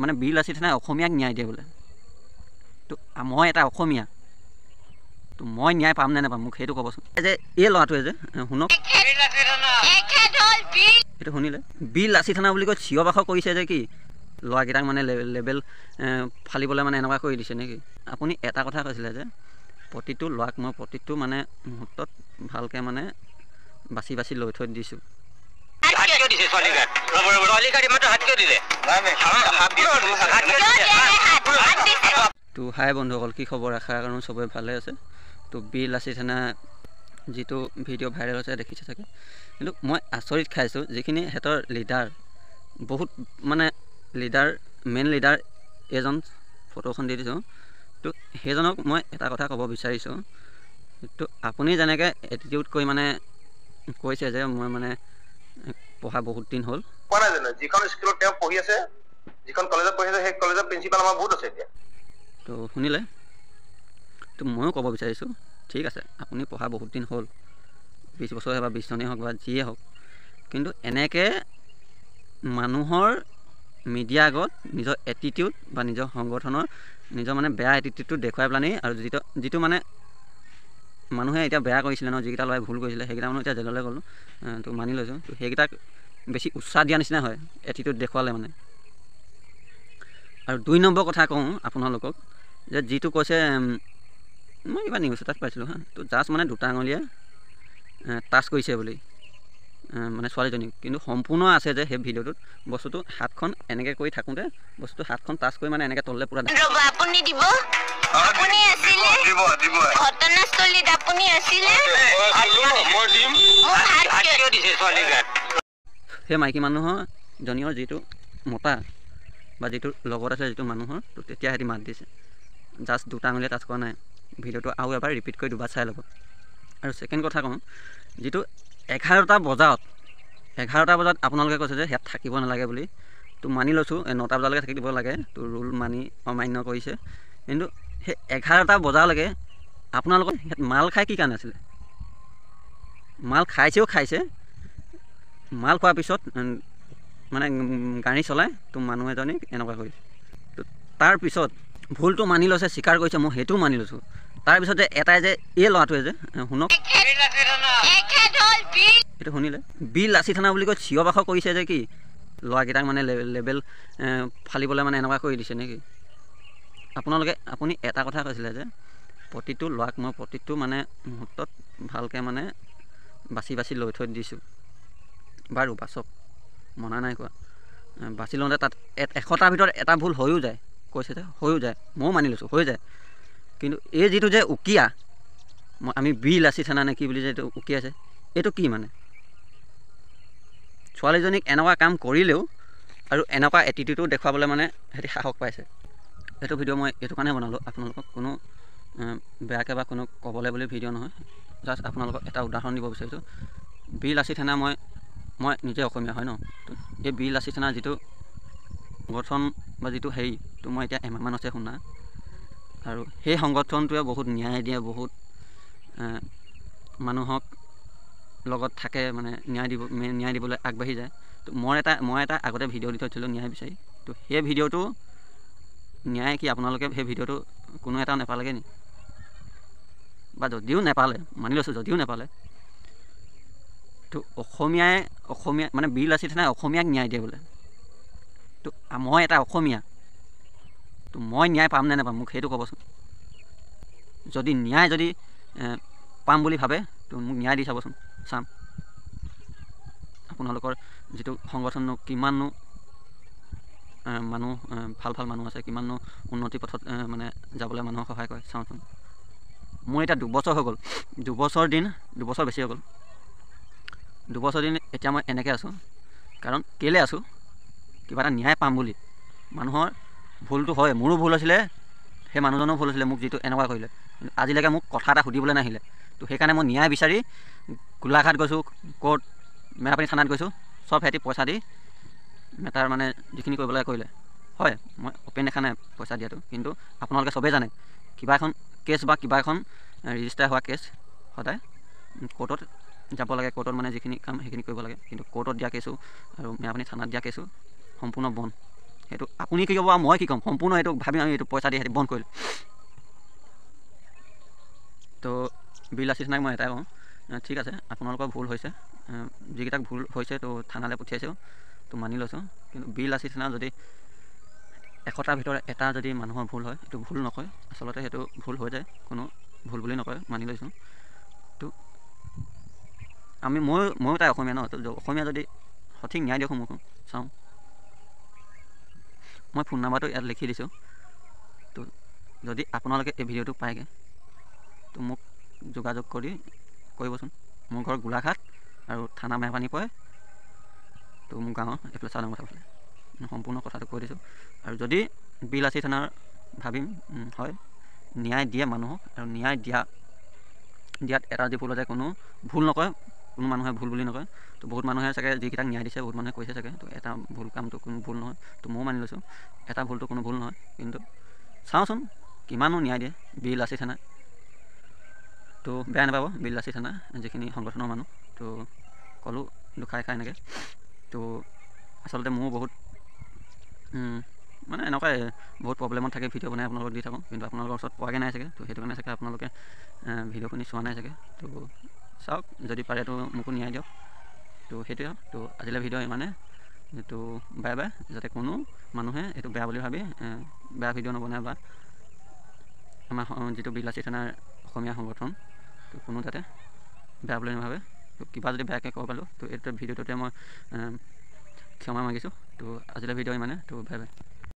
মানে বিল আছে থানাই অসমীয়াক ন্যায় দিয়ে বোলে। তো মই এটা অসমীয়া, তো মই ন্যায় পাম নে নাপাম মোক সেইটো ক'বচোন। যে এই ল'ৰাটোৱে যে শুনক, সেইটো শুনিলে বিল লাচি থানা বুলি কৈ চিঞৰ বাখৰ কৰিছে যে কি ল'ৰাকেইটাক মানে লেবেল ফালিবলৈ মানে এনেকুৱা কৰি দিছে নেকি? আপুনি এটা কথা কৈছিলে যে প্ৰতিটো ল'ৰাক মই প্ৰতিটো মানে মুহূৰ্তত ভালকৈ মানে বাছি বাছি লৈ থৈ দিছোঁ। তো হাই বন্ধুসকল, কি খবৰ? আশা কৰোঁ চবেই ভালে আছে। তো বিল লাচি থানা যিটো ভিডিঅ' ভাইৰেল হৈছে দেখিছে চাগে, কিন্তু মই আচৰিত খাইছোঁ যিখিনি সিহঁতৰ লিডাৰ, বহুত মানে লিডাৰ, মেইন লিডাৰ এজন ফটোখন দি দিছোঁ। তো সেইজনক মই এটা কথা ক'ব বিচাৰিছোঁ, তো আপুনি যেনেকৈ এটিটিউড কৰি মানে কৈছে যে মই মানে পঢ়া বহুত দিন হ'ল, যিখন স্কুলত তেওঁ পঢ়ি আছে, যিখন কলেজত পঢ়ি আছে, সেই কলেজৰ প্ৰিন্সিপাল আমাৰ বহুত আছে এতিয়া। তো শুনিলে, তো ময়ো ক'ব বিচাৰিছোঁ, ঠিক আছে আপুনি পঢ়া বহুত দিন হ'ল, 20 বছৰে বা 20 জনেই হওক বা যিয়ে হওক, কিন্তু এনেকৈ মানুহৰ মিডিয়া আগত নিজৰ এটিটিউড বা নিজৰ সংগঠনৰ নিজৰ মানে বেয়া এটিটিউডটো দেখুৱাই পেলানি, আৰু যিটো মানে মানুহে এতিয়া বেয়া কৰিছিলে ন, যিকেইটা ল'ৰাই ভুল কৰিছিলে সেইকেইটা মানুহ এতিয়া জেললৈ গ'লোঁ, তো মানি লৈছোঁ। তো সেইকেইটাক বেছি উৎসাহ দিয়া নিচিনা হয় এটিটিউড দেখুৱালে মানে। আৰু 2 নম্বৰ কথা কওঁ আপোনালোকক, যে যিটো কৈছে, মই কিবা নিউজ এটাত পাইছিলোঁ হা, তো জাষ্ট মানে 2টা আঙুলিয়ে টাচ কৰিছে বুলি মানে ছোৱালীজনীক, কিন্তু সম্পূৰ্ণ আছে যে সেই ভিডিঅ'টোত বস্তুটো হাতখন এনেকৈ কৰি থাকোঁতে বস্তুটো হাতখন টাচ কৰি মানে এনেকৈ তললৈ পূৰা আপুনি দিব, আপুনি আছিলে ঘটনাস্থলীত, আপুনি আছিলে সেই মাইকী মানুহৰ জনীৰ যিটো মতা বা যিটো লগত আছে যিটো মানুহৰ, তো তেতিয়া সিহঁতি মাত দিছে। জাষ্ট 2টা আঙুলিয়ে টাচ কৰা নাই। ভিডিঅ'টো আৰু এবাৰ ৰিপিট কৰি দুবাৰ চাই ল'ব। আৰু ছেকেণ্ড কথা কওঁ, যিটো 11টা বজাত আপোনালোকে কৈছে যে ইয়াত থাকিব নালাগে বুলি, তো মানি লৈছোঁ 9টা বজালৈকে থাকিব লাগে, তো ৰুল মানি অমান্য কৰিছে। কিন্তু সেই 11টা বজালৈকে আপোনালোকৰ ইয়াত মাল খাই কি কাৰণে আছিলে? মাল খাইছে, মাল খোৱাৰ পিছত মানে গাড়ী চলাই তো মানুহ এজনীক এনেকুৱা কৰিছে। তো তাৰপিছত ভুলটো মানি লৈছে, স্বীকাৰ কৰিছে, মই সেইটোও মানি লৈছোঁ। তাৰপিছত যে এটাই যে এই ল'ৰাটোৱে যে শুনক, সেইটো শুনিলে বিল লাচি থানা বুলি কৈ চিঞৰ বাখৰ কৰিছে যে কি ল'ৰাকেইটাক মানে লেবেল ফালিবলৈ মানে এনেকুৱা কৰি দিছে নেকি? আপুনি এটা কথা কৈছিলে যে প্ৰতিটো ল'ৰাক মই প্ৰতিটো মানে মুহূৰ্তত ভালকৈ মানে বাছি বাছি লৈ থৈ দিছোঁ। বাৰু বাছক, মনা নাই কোৱা, বাছি লওঁতে তাত 100টাৰ ভিতৰত এটা ভুল হৈও যায়, কৈছে যে হৈও যায়, ময়ো মানি লৈছোঁ হৈ যায়। কিন্তু এই যিটো যে উকিয়া, আমি বিল লাচি থানা নে কি বুলি যে এইটো উকিয়াইছে, এইটো কি মানে? ছোৱালীজনীক এনেকুৱা কাম কৰিলেও আৰু এনেকুৱা এটিটিউডো দেখুৱাবলৈ মানে সিহঁতি সাহস পাইছে। সেইটো ভিডিঅ' মই এইটো কাৰণে বনালোঁ, আপোনালোকক কোনো বেয়াকৈ বা কোনো ক'বলৈ বুলি ভিডিঅ' নহয়, জাষ্ট আপোনালোকক এটা উদাহৰণ দিব বিচাৰিছোঁ। বিল লাচি থানা, মই নিজে অসমীয়া হয় ন, তো এই বিল লাচি থানাৰ যিটো সংগঠন বা যিটো হেৰি, তো মই এতিয়া এমাহমান হৈছে শুনা, আৰু সেই সংগঠনটোৱে বহুত ন্যায় দিয়ে, বহুত মানুহক লগত থাকে, মানে ন্যায় দিবলৈ আগবাঢ়ি যায়। তো মই এটা আগতে ভিডিঅ' দি থৈছিলোঁ ন্যায় বিচাৰি, তো সেই ভিডিঅ'টো ন্যায় কি আপোনালোকে সেই ভিডিঅ'টো কোনো এটা নাপালেগৈ নি? বা যদিও নাপালে, মানি লৈছোঁ যদিও নাপালে, তো অসমীয়া মানে বিল লাচি থানাই অসমীয়াক ন্যায় দিয়ে বোলে। তো মই এটা অসমীয়া, তো মই ন্যায় পাম নে নাপাম মোক সেইটো ক'বচোন। যদি ন্যায় পাম বুলি ভাবে, তো মোক ন্যায় দি চাবচোন, চাম আপোনালোকৰ যিটো সংগঠননো কিমাননো মানুহ ভাল মানুহ আছে, কিমাননো উন্নতি পথত মানে যাবলৈ মানুহক সহায় কৰে চাওঁচোন। মোৰ এতিয়া 2 বছৰ হৈ গ'ল, 2 বছৰ বেছি হৈ গ'ল, 2 বছৰ দিন এতিয়া মই এনেকৈ আছোঁ। কাৰণ কেলৈ আছোঁ? কিবা এটা ন্যায় পাম বুলি। মানুহৰ ভুলটো হয়, মোৰো ভুল হৈছিলে, সেই মানুহজনো ভুল হৈছিলে, মোক যিটো এনেকুৱা কৰিলে, কিন্তু আজিলৈকে মোক কথা এটা সুধিবলৈ নাহিলে। তো সেইকাৰণে মই ন্যায় বিচাৰি গোলাঘাট গৈছোঁ, কোৰ্ট, মেৰাপানী থানাত গৈছোঁ, চব সিহঁতি পইচা দি মেটাৰ মানে যিখিনি কৰিব লাগে কৰিলে। হয়, মই অপেন দেখা নাই পইচা দিয়াটো, কিন্তু আপোনালোকে চবেই জানে কিবা এখন কেছ বা কিবা এখন ৰেজিষ্টাৰ হোৱা কেছ সদায় কোৰ্টত যাব লাগে, কোৰ্টত মানে যিখিনি কাম সেইখিনি কৰিব লাগে। কিন্তু কোৰ্টত দিয়া কেছো আৰু মেৰাপানী থানাত দিয়া কেছো সম্পূৰ্ণ বন্ধ। সেইটো আপুনি কি ক'ব আৰু মই কি ক'ম সম্পূৰ্ণ সেইটো ভাবি আমি এইটো পইচা দি সিহঁতি বন্ধ কৰিলোঁ। তো বিলাসী থানাক মই এটাই কওঁ, ঠিক আছে আপোনালোকৰ ভুল হৈছে, যিকেইটাক ভুল হৈছে তো থানালৈ পঠিয়াইছোঁ, তো মানি লৈছোঁ। কিন্তু বিলাসী থানা যদি 100টাৰ ভিতৰত এটা যদি মানুহৰ ভুল হয়, সেইটো ভুল নকয়, আচলতে সেইটো ভুল হৈ যায়, কোনো ভুল বুলি নকয়, মানি লৈছোঁ। তো ময়ো তাই অসমীয়া ন, তো অসমীয়া যদি সঠিক ন্যায় দিয়ক মোক চাওঁ। মই ফোন নাম্বাৰটো ইয়াত লিখি দিছোঁ। তো যদি আপোনালোকে এই ভিডিঅ'টো পায়গৈ তো মোক যোগাযোগ কৰিবচোন। মোৰ ঘৰ গোলাঘাট আৰু থানা মেহপানী পৰে, তো মোৰ গাঁৱৰ এইফালে চাউলং কথা ফালে সম্পূৰ্ণ কথাটো কৈ দিছোঁ। আৰু যদি বিলাসী থানাৰ ভাবিম হয় ন্যায় দিয়ে মানুহক, আৰু ন্যায় দিয়াত এটা যি ভুল হৈ যায়, কোনো ভুল নকয়, কোনো মানুহে ভুল বুলি নকয়। তো বহুত মানুহে চাগে যিকেইটাক ন্যায় দিছে বহুত মানুহে কৈছে চাগে, তো এটা ভুল কামটো কোনো ভুল নহয়, তো ময়ো মানি লৈছোঁ এটা ভুলটো কোনো ভুল নহয়। কিন্তু চাওঁচোন কিমানো ন্যায় দিয়ে বিলাসী থানা। তো বেয়া নাপাব বিলাসী থানা যিখিনি সংগঠনৰ মানুহ, তো ক'লোঁ দুখাই খাই এনেকৈ। তো আচলতে মোৰো বহুত মানে এনেকুৱাই বহুত প্ৰব্লেমত থাকে, ভিডিঅ' বনাই আপোনালোকক দি থাকোঁ, কিন্তু আপোনালোকৰ ওচৰত পোৱাগৈ নাই চাগে। তো সেইটো কাৰণে চাগে আপোনালোকে ভিডিঅ'খিনি চোৱা নাই চাগে। তো চাওক, যদি পাৰে তো মোকো ন্যায় দিয়ক। তো সেইটোৱে। তো আজিলৈ ভিডিঅ' ইমানে। তো বাই বাই। যাতে কোনো মানুহে এইটো বেয়া বুলি ভাবি বেয়া ভিডিঅ' নবনায়, বা আমাৰ যিটো বিলাসী থানাৰ অসমীয়া সংগঠন, তো কোনো যাতে বেয়া বুলি নাভাবে। তো কিবা যদি বেয়াকৈ ক'ব পালোঁ তো এইটো ভিডিঅ'টোতে মই ক্ষমা মাগিছোঁ। তো আজিলৈ ভিডিঅ' ইমানে। তো বাই বাই।